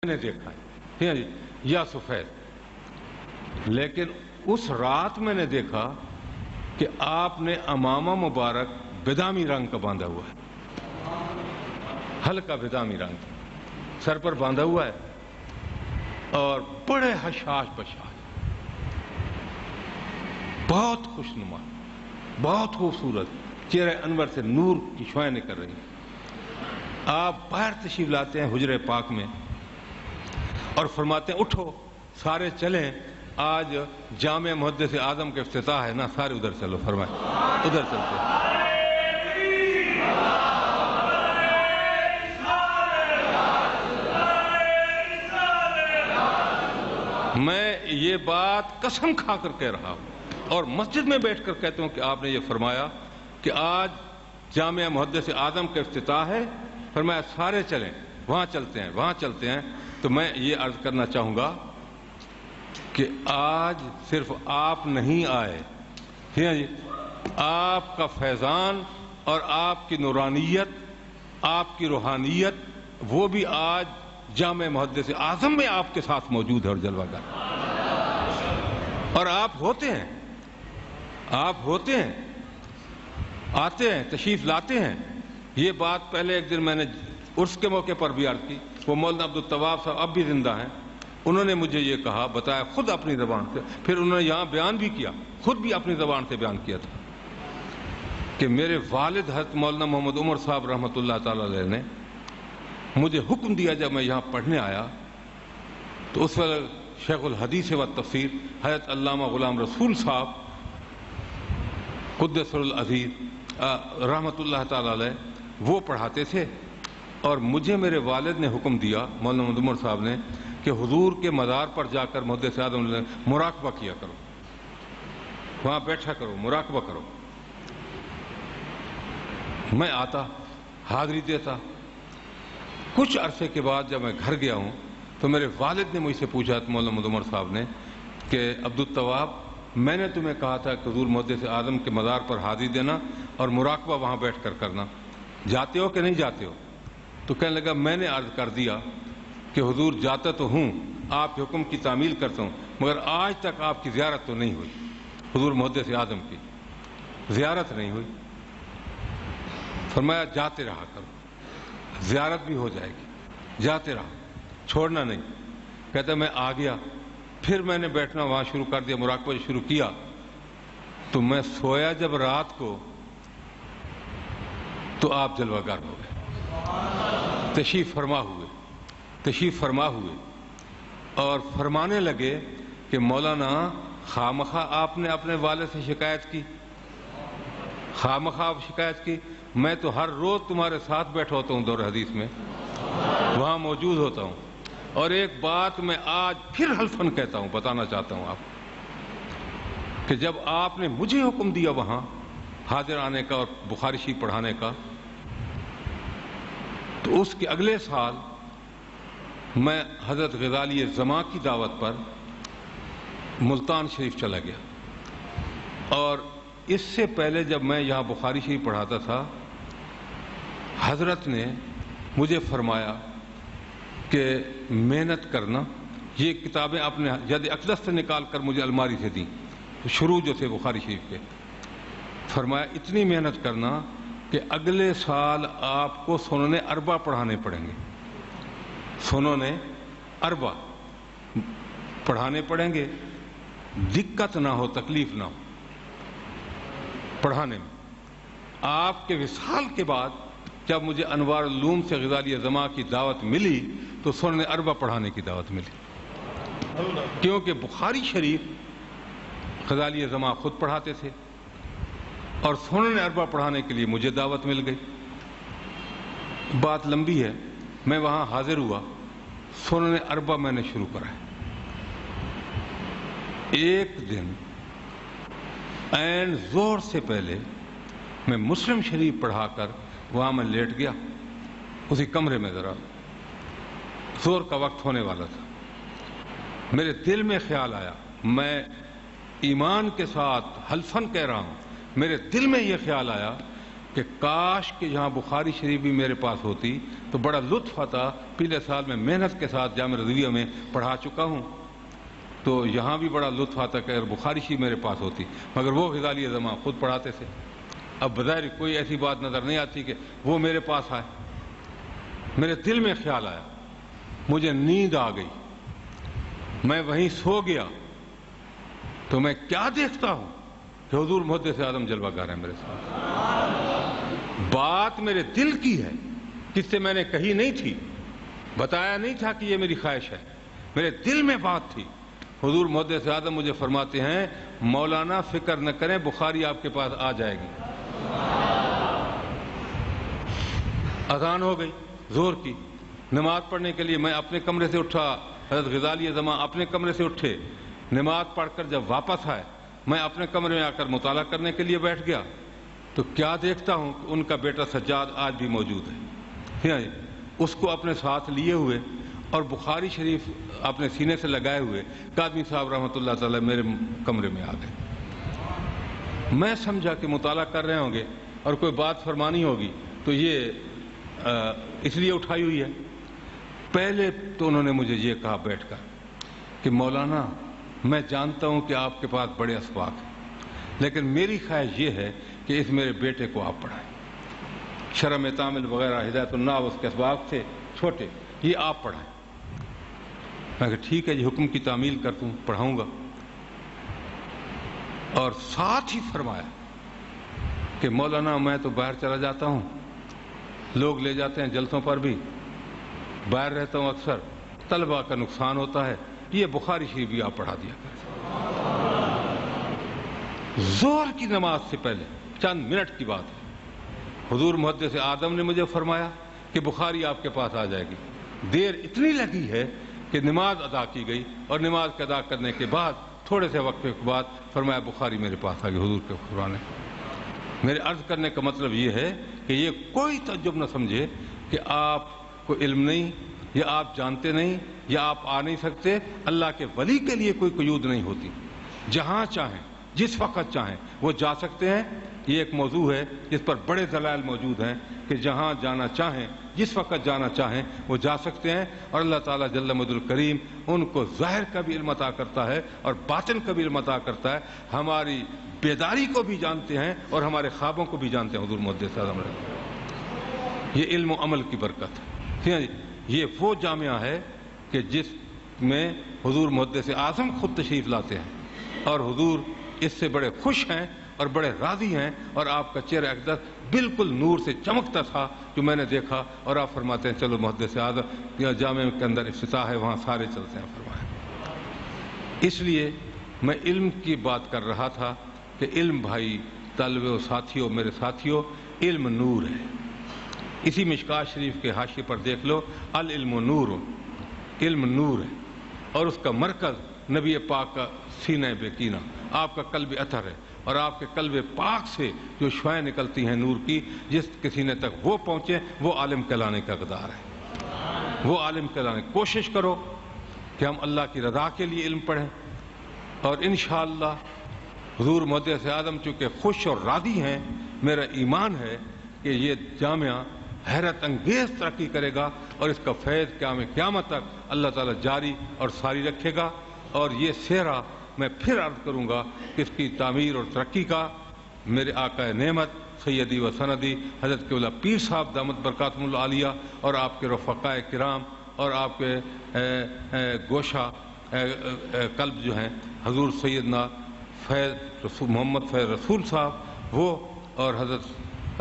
نے دیکھا ہے یا سفید، لیکن اس رات میں نے دیکھا کہ آپ نے امامہ مبارک بدامی رنگ کا باندھا ہوا ہے، ہلکا بدامی رنگ سر پر باندھا ہوا ہے اور بڑے حشاش بشاش، بہت خوشنما، بہت خوبصورت، چہرے انور سے نور کی شعائیں نکل رہی ہیں۔ آپ باہر تشریف لاتے ہیں حجرہ پاک میں اور فرماتے ہیں اٹھو سارے چلیں، آج جامع محدث اعظم کا افتتاح ہے نا، سارے ادھر چلو، فرمائے ادھر چلتے ہیں۔ میں یہ بات قسم کھا کر کہہ رہا ہوں اور مسجد میں بیٹھ کر کہتا ہوں کہ آپ نے یہ فرمایا کہ آج جامع محدث اعظم کا افتتاح ہے، فرمایا سارے چلیں، وہاں چلتے ہیں، وہاں چلتے ہیں۔ تو میں یہ عرض کرنا چاہوں گا کہ آج صرف آپ نہیں آئے، جی آپ کا فیضان اور آپ کی نورانیت، آپ کی روحانیت، وہ بھی آج جامع محدث اعظم میں آپ کے ساتھ موجود ہے اور جلوہ گر، اور آپ ہوتے ہیں، آپ ہوتے ہیں، آتے ہیں، تشریف لاتے ہیں۔ یہ بات پہلے ایک دن میں نے عرس کے موقع پر بھی عرض کی، وہ مولانا عبدالتواب صاحب اب بھی زندہ ہیں، انہوں نے مجھے یہ کہا، بتایا خود اپنی زبان سے، پھر انہوں نے یہاں بیان بھی کیا، خود بھی اپنی زبان سے بیان کیا تھا کہ میرے والد حضرت مولانا محمد عمر صاحب رحمۃ اللہ تعالی علیہ نے مجھے حکم دیا، جب میں یہاں پڑھنے آیا تو اس وقت شیخ الحدیث و تفسیر حضرت علامہ غلام رسول صاحب قدس العزیز رحمۃ اللہ تعالی علیہ وہ پڑھاتے تھے، اور مجھے میرے والد نے حکم دیا، مولانا محمد عمر صاحب نے، کہ حضور کے مزار پر جا کر محدث اعظم نے مراقبہ کیا کرو، وہاں بیٹھا کرو، مراقبہ کرو۔ میں آتا، حاضری دیتا۔ کچھ عرصے کے بعد جب میں گھر گیا ہوں تو میرے والد نے مجھ سے پوچھا، مولانا محمد عمر صاحب نے، کہ عبدالتواب میں نے تمہیں کہا تھا کہ حضور محدث اعظم کے مزار پر حاضری دینا اور مراقبہ وہاں بیٹھ کر کرنا، جاتے ہو کہ نہیں جاتے ہو؟ تو کہنے لگا میں نے عرض کر دیا کہ حضور جاتا تو ہوں، آپ کے حکم کی تعمیل کرتا ہوں، مگر آج تک آپ کی زیارت تو نہیں ہوئی، حضور محدث اعظم کی زیارت نہیں ہوئی۔ فرمایا جاتے رہا کرو، زیارت بھی ہو جائے گی، جاتے رہا، چھوڑنا نہیں۔ کہتا میں آ گیا، پھر میں نے بیٹھنا وہاں شروع کر دیا، مراقبہ شروع کیا، تو میں سویا جب رات کو تو آپ جلوہ گر ہو گئے، تشریف فرما ہوئے اور فرمانے لگے کہ مولانا خامخواہ آپ نے اپنے والد سے شکایت کی، خامخواہ آپ شکایت کی، میں تو ہر روز تمہارے ساتھ بیٹھا ہوتا ہوں دور حدیث میں، وہاں موجود ہوتا ہوں، اور ایک بات میں آج پھر حلفاً کہتا ہوں، بتانا چاہتا ہوں آپ، کہ جب آپ نے مجھے حکم دیا وہاں حاضر آنے کا اور بخاری شریف پڑھانے کا، تو اس کے اگلے سال میں حضرت غزالی زماں کی دعوت پر ملتان شریف چلا گیا، اور اس سے پہلے جب میں یہاں بخاری شریف پڑھاتا تھا، حضرت نے مجھے فرمایا کہ محنت کرنا، یہ کتابیں اپنے ید اقدس سے نکال کر مجھے الماری سے دیں، شروع جو تھے بخاری شریف کے، فرمایا اتنی محنت کرنا کہ اگلے سال آپ کو سنن اربع پڑھانے پڑیں گے، سنن اربع پڑھانے پڑیں گے، دقت نہ ہو، تکلیف نہ ہو پڑھانے میں۔ آپ کے وصال کے بعد جب مجھے انوار العلوم سے غزالی زماں کی دعوت ملی تو سنن اربع پڑھانے کی دعوت ملی، کیونکہ بخاری شریف غزالی زماں خود پڑھاتے تھے اور سنن اربع پڑھانے کے لیے مجھے دعوت مل گئی۔ بات لمبی ہے، میں وہاں حاضر ہوا، سنن اربع میں نے شروع کرا ہے۔ ایک دن عین ظہر سے پہلے میں مسلم شریف پڑھا کر وہاں میں لیٹ گیا، اسی کمرے میں، ذرا ظہر کا وقت ہونے والا تھا، میرے دل میں خیال آیا، میں ایمان کے ساتھ حلفاً کہہ رہا ہوں، میرے دل میں یہ خیال آیا کہ کاش کہ یہاں بخاری شریف بھی میرے پاس ہوتی تو بڑا لطف آتا. پچھلے سال میں محنت کے ساتھ جامع رضویہ میں پڑھا چکا ہوں، تو یہاں بھی بڑا لطف آتا کہ اگر بخاری شریف میرے پاس ہوتی، مگر وہ غزالی زماں خود پڑھاتے تھے. اب بظاہر کوئی ایسی بات نظر نہیں آتی کہ وہ میرے پاس آئے. میرے دل میں خیال آیا، مجھے نیند آ گئی، میں وہیں سو گیا، تو میں کیا دیکھتا ہوں کہ حضور محدث اعظم جلوہ گر ہیں میرے ساتھ. بات میرے دل کی ہے، کس سے میں نے کہی نہیں تھی، بتایا نہیں تھا کہ یہ میری خواہش ہے، میرے دل میں بات تھی. حضور محدث اعظم مجھے فرماتے ہیں مولانا فکر نہ کریں، بخاری آپ کے پاس آ جائے گی. اذان ہو گئی ظہر کی، نماز پڑھنے کے لیے میں اپنے کمرے سے اٹھا، حضرت غزالی زماں اپنے کمرے سے اٹھے. نماز پڑھ کر جب واپس آئے، میں اپنے کمرے میں آ کر مطالعہ کرنے کے لیے بیٹھ گیا، تو کیا دیکھتا ہوں کہ ان کا بیٹا سجاد آج بھی موجود ہے. اس کو اپنے ساتھ لیے ہوئے اور بخاری شریف اپنے سینے سے لگائے ہوئے قادمی صاحب رحمۃ اللہ تعالی میرے کمرے میں آ گئے. میں سمجھا کہ مطالعہ کر رہے ہوں گے اور کوئی بات فرمانی ہوگی تو یہ اس لیے اٹھائی ہوئی ہے. پہلے تو انہوں نے مجھے یہ کہا بیٹھ کر کہ مولانا میں جانتا ہوں کہ آپ کے پاس بڑے اسباق ہیں، لیکن میری خواہش یہ ہے کہ اس میرے بیٹے کو آپ پڑھائیں. شرح تعامل وغیرہ ہدایت النحو اس کے اسباق تھے چھوٹے، یہ آپ پڑھائیں. میں کہا ٹھیک ہے جی، حکم کی تعمیل کرتا ہوں، پڑھاؤں گا. اور ساتھ ہی فرمایا کہ مولانا میں تو باہر چلا جاتا ہوں، لوگ لے جاتے ہیں جلسوں پر بھی، باہر رہتا ہوں اکثر، طلبہ کا نقصان ہوتا ہے، یہ بخاری شریف بھی آپ پڑھا دیا کریں. ظہر کی نماز سے پہلے چند منٹ کی بات ہے، حضور محدث اعظم نے مجھے فرمایا کہ بخاری آپ کے پاس آ جائے گی. دیر اتنی لگی ہے کہ نماز ادا کی گئی، اور نماز کے ادا کرنے کے بعد تھوڑے سے وقفے کے بعد فرمایا بخاری میرے پاس آ گئی حضور کے قرآن. میرے عرض کرنے کا مطلب یہ ہے کہ یہ کوئی تعجب نہ سمجھے کہ آپ کو علم نہیں، یا آپ جانتے نہیں، یا آپ آ نہیں سکتے. اللہ کے ولی کے لیے کوئی قیود نہیں ہوتی، جہاں چاہیں جس وقت چاہیں وہ جا سکتے ہیں. یہ ایک موضوع ہے جس پر بڑے دلائل موجود ہیں کہ جہاں جانا چاہیں جس وقت جانا چاہیں وہ جا سکتے ہیں، اور اللہ تعالیٰ جل مجد الکریم ان کو ظاہر کا بھی علم عطا کرتا ہے اور باطن کا بھی علم عطا کرتا ہے. ہماری بیداری کو بھی جانتے ہیں اور ہمارے خوابوں کو بھی جانتے ہیں حضور محدث اعظم. یہ علم و عمل کی برکت ہے. یہ وہ جامعہ ہے کہ جس میں حضور محدث اعظم خود تشریف لاتے ہیں، اور حضور اس سے بڑے خوش ہیں اور بڑے راضی ہیں. اور آپ کا چہرہ اقدس بالکل نور سے چمکتا تھا جو میں نے دیکھا. اور آپ فرماتے ہیں چلو محدث اعظم جامعہ کے اندر افتتاح ہے، وہاں سارے چلتے ہیں فرمائیں. اس لیے میں علم کی بات کر رہا تھا کہ علم بھائی طلبہ و ساتھیوں، میرے ساتھیوں، علم نور ہے. اسی مشکوٰۃ شریف کے حاشیے پر دیکھ لو، العلم نور، علم نور ہے، اور اس کا مرکز نبی پاک کا سینہ بیکینہ، آپ کا قلب اطہر ہے. اور آپ کے قلب پاک سے جو شعائیں نکلتی ہیں نور کی، جس کے سینے تک وہ پہنچے وہ عالم کہلانے کا حقدار ہے. وہ عالم کہلانے کوشش کرو کہ ہم اللہ کی رضا کے لیے علم پڑھیں. اور انشاءاللہ حضور محدث اعظم چونکہ خوش اور راضی ہیں، میرا ایمان ہے کہ یہ جامعہ حیرت انگیز ترقی کرے گا، اور اس کا فیض قیامت تک اللہ تعالیٰ جاری اور ساری رکھے گا. اور یہ سہرا میں پھر عرض کروں گا کہ اس کی تعمیر اور ترقی کا میرے آقا نعمت سیدی و سندی حضرت قبلہ پیر صاحب دامت برکاتہم العالیہ اور آپ کے رفقاء کرام اور آپ کے گوشہ قلب جو ہیں حضور سیدنا فیض محمد فیض رسول صاحب وہ، اور حضرت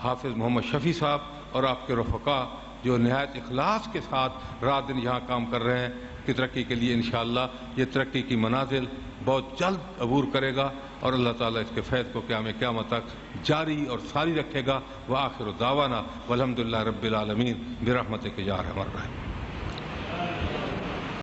حافظ محمد شفیع صاحب اور آپ کے رفقاء جو نہایت اخلاص کے ساتھ رات دن یہاں کام کر رہے ہیں کی ترقی کے لیے. انشاءاللہ یہ ترقی کی منازل بہت جلد عبور کرے گا، اور اللہ تعالیٰ اس کے فیض کو قیامت تک جاری اور ساری رکھے گا. وآخر دعوانا والحمدللہ رب العالمین برحمتک یا ارحم الراحمین.